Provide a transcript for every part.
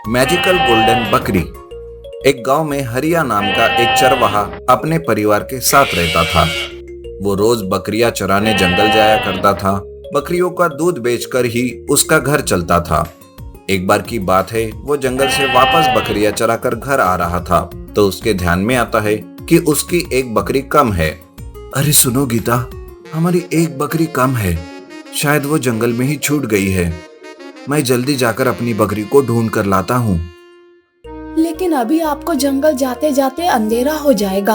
Magical golden बकरी। एक गांव में हरिया नाम का एक चरवाहा अपने परिवार के साथ रहता था। वो रोज बकरियां चराने जंगल जाया करता था। बकरियों का दूध बेचकर ही उसका घर चलता था। एक बार की बात है, वो जंगल से वापस बकरियां चराकर घर आ रहा था तो उसके ध्यान में आता है कि उसकी एक बकरी कम है। अरे सुनो गीता, हमारी एक बकरी कम है। शायद वो जंगल में ही छूट गई है। मैं जल्दी जाकर अपनी बकरी को ढूंढ कर लाता हूँ। लेकिन अभी आपको जंगल जाते जाते अंधेरा हो जाएगा।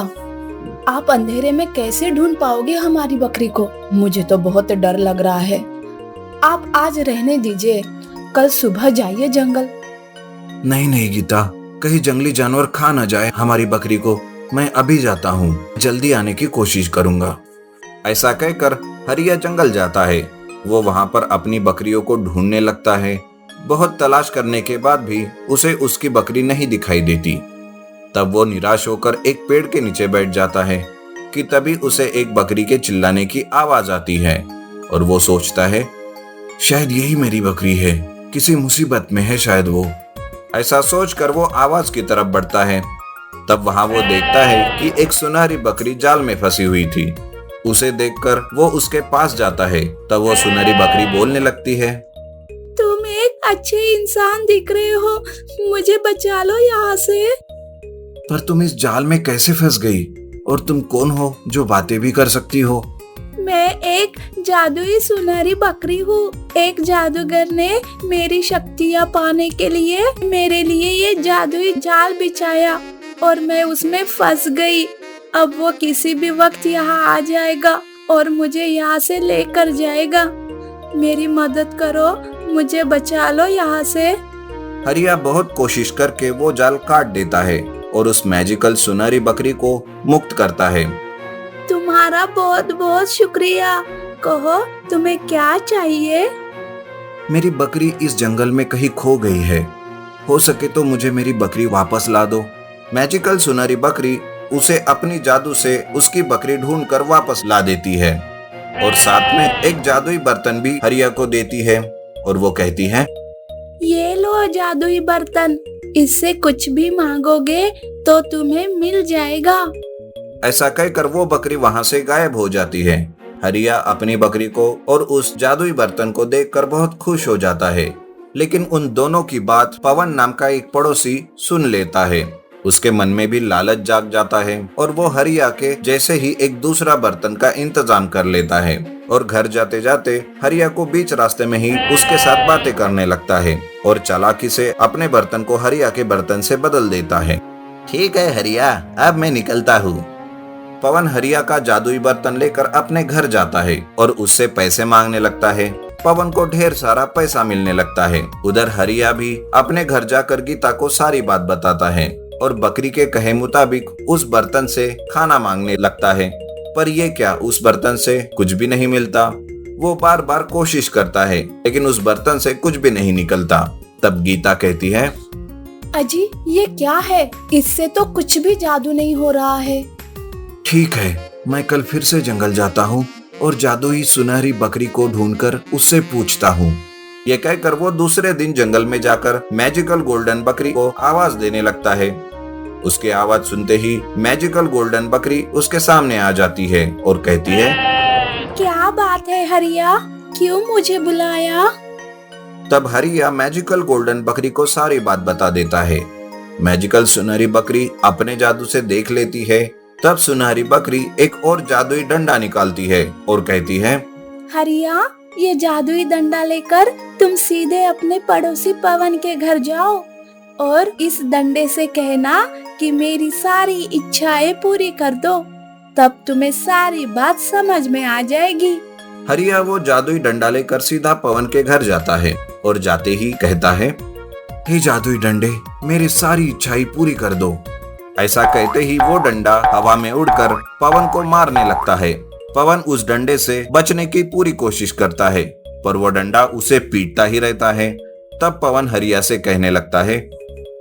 आप अंधेरे में कैसे ढूंढ पाओगे हमारी बकरी को? मुझे तो बहुत डर लग रहा है। आप आज रहने दीजिए, कल सुबह जाइए जंगल। नहीं नहीं गीता, कहीं जंगली जानवर खा न जाए हमारी बकरी को। मैं अभी जाता हूँ, जल्दी आने की कोशिश करूंगा। ऐसा कहकर हरिया जंगल जाता है। वो वहां पर अपनी बकरियों को ढूंढने लगता है। बहुत तलाश करने के बाद भी उसे उसकी बकरी नहीं दिखाई देती। तब वो निराश होकर एक पेड़ के नीचे बैठ जाता है कि तभी उसे एक बकरी के चिल्लाने की आवाज आती है और वो सोचता है, शायद यही मेरी बकरी है, किसी मुसीबत में है शायद वो। ऐसा सोचकर वो आवाज की तरफ बढ़ता है। तब वहां वो देखता है कि एक सुनहरी बकरी जाल में फंसी हुई थी। उसे देखकर वो उसके पास जाता है। तब वो सुनहरी बकरी बोलने लगती है, तुम एक अच्छे इंसान दिख रहे हो, मुझे बचा लो यहाँ से। पर तुम इस जाल में कैसे फंस गई? और तुम कौन हो जो बातें भी कर सकती हो? मैं एक जादुई सुनहरी बकरी हूँ। एक जादूगर ने मेरी शक्तियाँ पाने के लिए मेरे लिए ये जादुई जाल बिछाया और मैं उसमें फंस गई। अब वो किसी भी वक्त यहाँ आ जाएगा और मुझे यहाँ से लेकर जाएगा। मेरी मदद करो, मुझे बचा लो यहाँ से। हरिया बहुत कोशिश करके वो जाल काट देता है और उस मैजिकल सुनहरी बकरी को मुक्त करता है। तुम्हारा बहुत बहुत शुक्रिया। कहो तुम्हें क्या चाहिए? मेरी बकरी इस जंगल में कहीं खो गई है। हो सके तो मुझे मेरी बकरी वापस ला दो। मैजिकल सुनहरी बकरी उसे अपनी जादू से उसकी बकरी ढूंढकर वापस ला देती है और साथ में एक जादुई बर्तन भी हरिया को देती है और वो कहती है, ये लो जादुई बर्तन, इससे कुछ भी मांगोगे तो तुम्हें मिल जाएगा। ऐसा कहकर वो बकरी वहां से गायब हो जाती है। हरिया अपनी बकरी को और उस जादुई बर्तन को देखकर बहुत खुश हो जाता है। लेकिन उन दोनों की बात पवन नाम का एक पड़ोसी सुन लेता है। उसके मन में भी लालच जाग जाता है और वो हरिया के जैसे ही एक दूसरा बर्तन का इंतजाम कर लेता है और घर जाते जाते हरिया को बीच रास्ते में ही उसके साथ बातें करने लगता है और चालाकी से अपने बर्तन को हरिया के बर्तन से बदल देता है। ठीक है हरिया, अब मैं निकलता हूँ। पवन हरिया का जादुई बर्तन लेकर अपने घर जाता है और उससे पैसे मांगने लगता है। पवन को ढेर सारा पैसा मिलने लगता है। उधर हरिया भी अपने घर जाकर गीता को सारी बात बताता है और बकरी के कहे मुताबिक उस बर्तन से खाना मांगने लगता है। पर ये क्या, उस बर्तन से कुछ भी नहीं मिलता। वो बार बार कोशिश करता है लेकिन उस बर्तन से कुछ भी नहीं निकलता। तब गीता कहती है, अजी ये क्या है? इससे तो कुछ भी जादू नहीं हो रहा है। ठीक है, मैं कल फिर से जंगल जाता हूँ और जादुई सुनहरी बकरी को ढूंढकर उससे पूछता हूँ। ये कहकर वो दूसरे दिन जंगल में जाकर मैजिकल गोल्डन बकरी को आवाज देने लगता है। उसकी आवाज सुनते ही मैजिकल गोल्डन बकरी उसके सामने आ जाती है और कहती है, क्या बात है हरिया, क्यों मुझे बुलाया? तब हरिया मैजिकल गोल्डन बकरी को सारी बात बता देता है। मैजिकल सुनहरी बकरी अपने जादू से देख लेती है। तब सुनहरी बकरी एक और जादुई डंडा निकालती है और कहती है, हरिया ये जादुई डंडा लेकर तुम सीधे अपने पड़ोसी पवन के घर जाओ और इस डंडे से कहना कि मेरी सारी इच्छाएं पूरी कर दो। तब तुम्हें सारी बात समझ में आ जाएगी। हरिया वो जादुई डंडा लेकर सीधा पवन के घर जाता है और जाते ही कहता है, हे जादुई डंडे, मेरी सारी इच्छाएं पूरी कर दो। ऐसा कहते ही वो डंडा हवा में उड़कर पवन को मारने लगता है। पवन उस डंडे से बचने की पूरी कोशिश करता है पर वो डंडा उसे पीटता ही रहता है। तब पवन हरिया से कहने लगता है,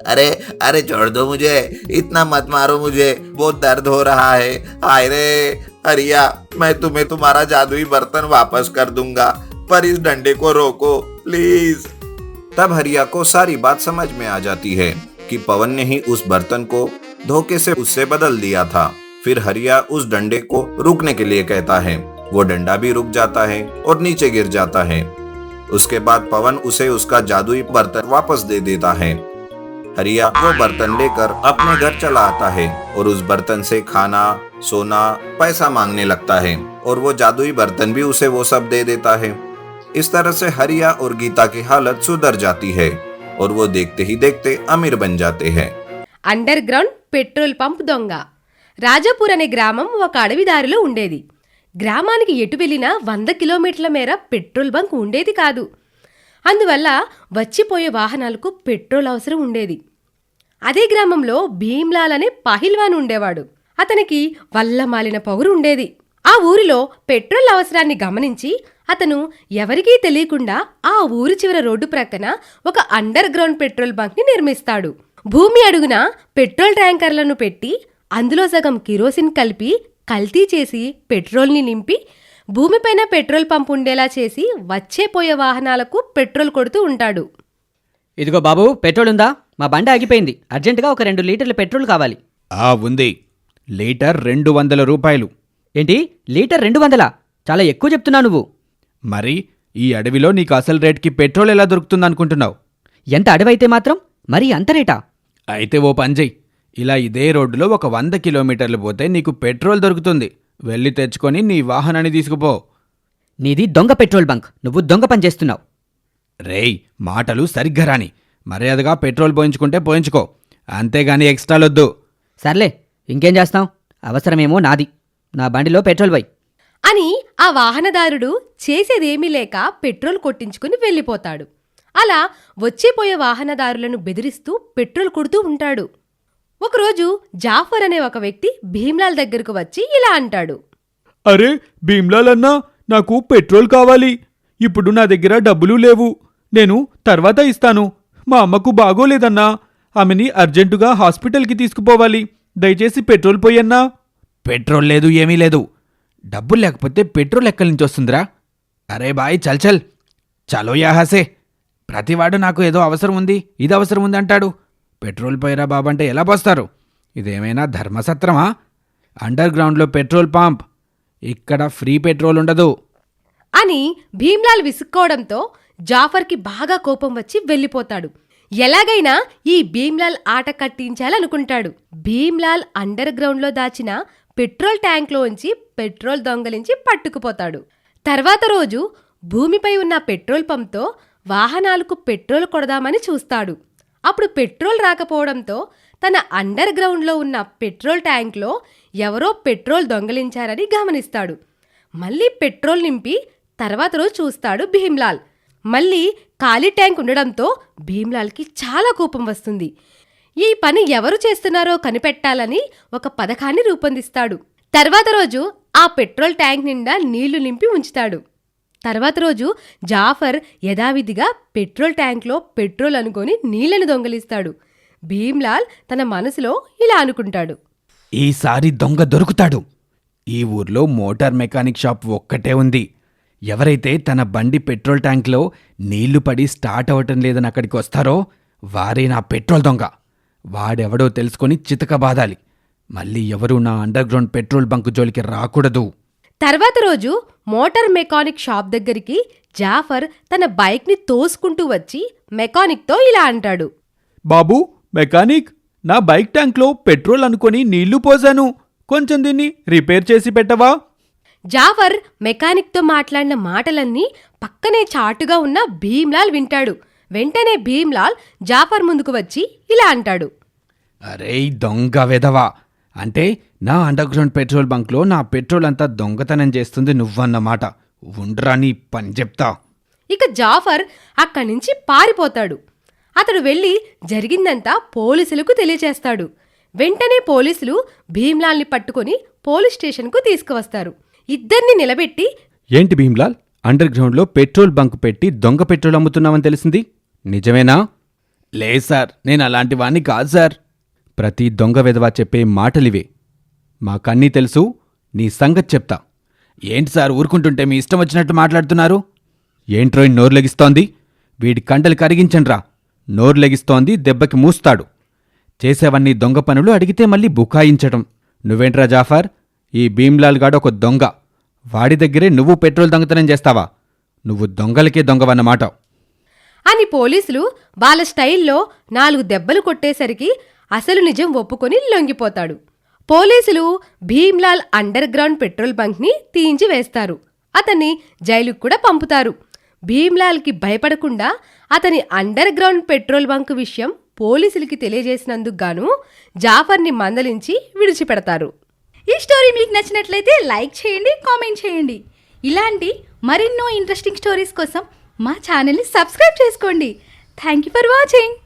अरे अरे छोड़ दो मुझे, इतना मत मारो मुझे, बहुत दर्द हो रहा है। हाय रे हरिया, मैं तुम्हें तुम्हारा जादुई बर्तन वापस कर दूंगा, पर इस डंडे को रोको प्लीज। तब हरिया को सारी बात समझ में आ जाती है कि पवन ने ही उस बर्तन को धोखे से उससे बदल दिया था। फिर हरिया उस डंडे को रुकने के लिए कहता है। वो डंडा भी रुक जाता है और नीचे गिर जाता है। उसके बाद पवन उसे उसका जादुई बर्तन वापस दे देता है। हरिया वो बर्तन लेकर अपने घर चला आता है और उस बर्तन से खाना, सोना, पैसा मांगने लगता है और वो जादुई बर्तन भी उसे वो सब दे देता है। इस तरह से हरिया और गीता की हालत सुधर जाती है और वो देखते ही देखते अमीर बन जाते हैं। అండర్ గ్రౌండ్ పెట్రోల్ పంప్ దొంగ. రాజాపూర్ అనే గ్రామం ఒక అడవి దారిలో ఉండేది. గ్రామానికి ఎటు వెళ్ళినా 100 కిలోమీటర్ల మేర పెట్రోల్ బంక్ ఉండేది కాదు. అందువల్ల వచ్చిపోయే వాహనాలకు పెట్రోల్ అవసరం ఉండేది. అదే గ్రామంలో భీమ్లాల్ అనే పహిల్వాన్ ఉండేవాడు. అతనికి వల్లమాలిన పొగరు ఉండేది. ఆ ఊరిలో పెట్రోల్ అవసరాన్ని గమనించి అతను ఎవరికీ తెలియకుండా ఆ ఊరి చివర రోడ్డు ప్రక్కన ఒక అండర్ గ్రౌండ్ పెట్రోల్ బంక్ని నిర్మిస్తాడు. భూమి అడుగున పెట్రోల్ ట్యాంకర్లను పెట్టి అందులో సగం కిరోసిన్ కలిపి కల్తీ చేసి పెట్రోల్ని నింపి భూమిపైన పెట్రోల్ పంప్ ఉండేలా చేసి వచ్చేపోయే వాహనాలకు పెట్రోల్ కొడుతూ ఉంటాడు. ఇదిగో బాబు, పెట్రోల్ ఉందా? మా బండి ఆగిపోయింది. అర్జెంటుగా ఒక 2 లీటర్ల పెట్రోల్ కావాలి. ఉంది. లీటర్ 200 రూపాయలు. ఏంటి, లీటర్ 200? చాలా ఎక్కువ చెప్తున్నావు నువ్వు. మరి ఈ అడవిలో నీకు అసలు రేట్కి పెట్రోల్ ఎలా దొరుకుతుందనుకుంటున్నావు? ఎంత అడవైతే మాత్రం మరి అంత రేటా? అయితే ఓ పని చెయ్యి. ఇలా ఇదే రోడ్డులో ఒక 100 కిలోమీటర్లు పోతే నీకు పెట్రోల్ దొరుకుతుంది. వెళ్ళి తెచ్చుకొని నీ వాహనాన్ని తీసుకుపో. నీది దొంగ పెట్రోల్ బంక్. నువ్వు దొంగ పని చేస్తున్నావు. రేయ్, మాటలు సరిగ్గా రాని. మర్యాదగా పెట్రోల్ పోయించుకుంటే పోయించుకో, అంతేగాని ఎక్స్ట్రాలొద్దు. సర్లే, ఇంకేం చేస్తాం? అవసరమేమో నాది. నా బండిలో పెట్రోల్ పోయి అని ఆ వాహనదారుడు చేసేదేమీ లేక పెట్రోల్ కొట్టించుకుని వెళ్ళిపోతాడు. అలా వచ్చేపోయే వాహనదారులను బెదిరిస్తూ పెట్రోల్ కొడుతూ ఉంటాడు. ఒకరోజు జాఫర్ అనే ఒక వ్యక్తి భీమ్లాల్ దగ్గరకు వచ్చి ఇలా అంటాడు. అరే భీమ్లాల్ అన్నా, నాకు పెట్రోల్ కావాలి. ఇప్పుడు నా దగ్గర డబ్బులు లేవు. నేను తర్వాత ఇస్తాను. మా అమ్మకు బాగోలేదన్నా. ఆమెని అర్జెంటుగా హాస్పిటల్కి తీసుకుపోవాలి. దయచేసి పెట్రోల్ పోయన్నా. పెట్రోల్ లేదు, ఏమీ లేదు. డబ్బులు లేకపోతే పెట్రోల్ ఎక్కడి నుంచి వస్తుందిరా? అరే బాయ్, చల్ చల్ చలో యాహాసే. ప్రతివాడు నాకు ఏదో అవసరం ఉంది, ఇది అవసరం ఉంది అంటాడు. పెట్రోల్ పోయిరా బాబంటే ఎలా పోస్తారు? ఇదేమైనా ధర్మసత్రమా? అండర్ గ్రౌండ్లో పెట్రోల్ పంప్. ఇక్కడ ఫ్రీ పెట్రోల్ ఉండదు అని భీమ్లాల్ విసుక్కోవడంతో జాఫర్కి బాగా కోపం వచ్చి వెళ్ళిపోతాడు. ఎలాగైనా ఈ భీమ్లాల్ ఆట కట్టించాలనుకుంటాడు. భీమ్లాల్ అండర్ గ్రౌండ్లో దాచిన పెట్రోల్ ట్యాంక్లోంచి పెట్రోల్ దొంగలించి పట్టుకుపోతాడు. తర్వాత రోజు భూమిపై ఉన్న పెట్రోల్ పంప్తో వాహనాలకు పెట్రోల్ కొడదామని చూస్తాడు. అప్పుడు పెట్రోల్ రాకపోవడంతో తన అండర్ గ్రౌండ్లో ఉన్న పెట్రోల్ ట్యాంక్లో ఎవరో పెట్రోల్ దొంగలించారని గమనిస్తాడు. మళ్ళీ పెట్రోల్ నింపి తర్వాత రోజు చూస్తాడు భీమ్లాల్. మళ్ళీ ఖాళీ ట్యాంక్ ఉండడంతో భీమ్లాల్కి చాలా కోపం వస్తుంది. ఈ పని ఎవరు చేస్తున్నారో కనిపెట్టాలని ఒక పథకాన్ని రూపొందిస్తాడు. తర్వాత రోజు ఆ పెట్రోల్ ట్యాంక్ నిండా నీళ్లు నింపి ఉంచుతాడు. తర్వాత రోజు జాఫర్ యథావిధిగా పెట్రోల్ ట్యాంక్లో పెట్రోల్ అనుకొని నీళ్లను దొంగలిస్తాడు. భీమ్లాల్ తన మనసులో ఇలా అనుకుంటాడు. ఈసారి దొంగ దొరుకుతాడు. ఈ ఊర్లో మోటార్ మెకానిక్ షాప్ ఒక్కటే ఉంది. ఎవరైతే తన బండి పెట్రోల్ ట్యాంక్లో నీళ్లు పడి స్టార్ట్ అవ్వటం లేదని అక్కడికి వస్తారో వారే నా పెట్రోల్ దొంగ. వాడెవడో తెలుసుకొని చితకబాదాలి. మళ్ళీ ఎవరూ నా అండర్ గ్రౌండ్ పెట్రోల్ బంక్ జోలికి రాకూడదు. తర్వాత రోజు మోటార్ మెకానిక్ షాప్ దగ్గరికి జాఫర్ తన బైక్ని తోసుకుంటూ వచ్చి మెకానిక్తో ఇలా అంటాడు. బాబూ మెకానిక్, నా బైక్ ట్యాంక్లో పెట్రోల్ అనుకొని నీళ్లు పోసాను. కొంచెం దీన్ని రిపేర్ చేసి పెట్టవా? జాఫర్ మెకానిక్తో మాట్లాడిన మాటలన్నీ పక్కనే చాటుగా ఉన్న భీమ్లాల్ వింటాడు. వెంటనే భీమ్లాల్ జాఫర్ ముందుకు వచ్చి ఇలా అంటాడు. అరే దొంగ వెధవా, అంటే నా అండర్ గ్రౌండ్ పెట్రోల్ బంక్లో నా పెట్రోల్ అంతా దొంగతనం చేస్తుంది నువ్వన్నమాట. ఉండ్రా నీ పని చెప్తా. ఇక జాఫర్ అక్కడి నుంచి పారిపోతాడు. అతడు వెళ్ళి జరిగిందంతా పోలీసులకు తెలియచేస్తాడు. వెంటనే పోలీసులు భీమ్లాల్ని పట్టుకొని పోలీస్ స్టేషన్కు తీసుకువస్తారు. ఇద్దరిని నిలబెట్టి, ఏంటి భీమ్లాల్, అండర్ గ్రౌండ్లో పెట్రోల్ బంక్ పెట్టి దొంగ పెట్రోల్ అమ్ముతున్నావని తెలిసింది, నిజమేనా? లేదు సార్, నేను అలాంటి వాణ్ణి కాదు సార్. ప్రతి దొంగ వెధవా చెప్పే మాటలివే. మాకన్నీ తెలుసు, నీ సంగతి చెప్తా. ఏంటి సార్ ఊరుకుంటుంటే మీ ఇష్టం వచ్చినట్టు మాట్లాడుతున్నారు? ఏంట్రోయ్ నోరులెగిస్తోంది? వీడి కండలు కరిగించండ్రా. నోరు లెగిస్తోంది, దెబ్బకి మూస్తాడు. చేసేవన్నీ దొంగ పనులు, అడిగితే మళ్ళీ బుకాయించటం. నువ్వేంట్రా జాఫర్, ఈ భీమ్లాల్ గాడు ఒక దొంగ. వాడి దగ్గరే నువ్వు పెట్రోల్ దొంగతనం చేస్తావా? నువ్వు దొంగలకే దొంగవన్నమాట. అని పోలీసులు వాళ్ళ స్టైల్లో 4 దెబ్బలు కొట్టేసరికి అసలు నిజం ఒప్పుకొని లొంగిపోతాడు. పోలీసులు భీమ్లాల్ అండర్ గ్రౌండ్ పెట్రోల్ బంక్ని తీయించి వేస్తారు. అతన్ని జైలుకు కూడా పంపుతారు. భీమ్లాల్కి భయపడకుండా అతని అండర్ గ్రౌండ్ పెట్రోల్ బంక్ విషయం పోలీసులకి తెలియజేసినందుకు గాను జాఫర్ని మందలించి విడిచిపెడతారు. ఈ స్టోరీ మీకు నచ్చినట్లయితే లైక్ చేయండి, కామెంట్ చేయండి. ఇలాంటి మరెన్నో ఇంట్రెస్టింగ్ స్టోరీస్ కోసం మా ఛానల్ని సబ్స్క్రైబ్ చేసుకోండి. Thank you for watching.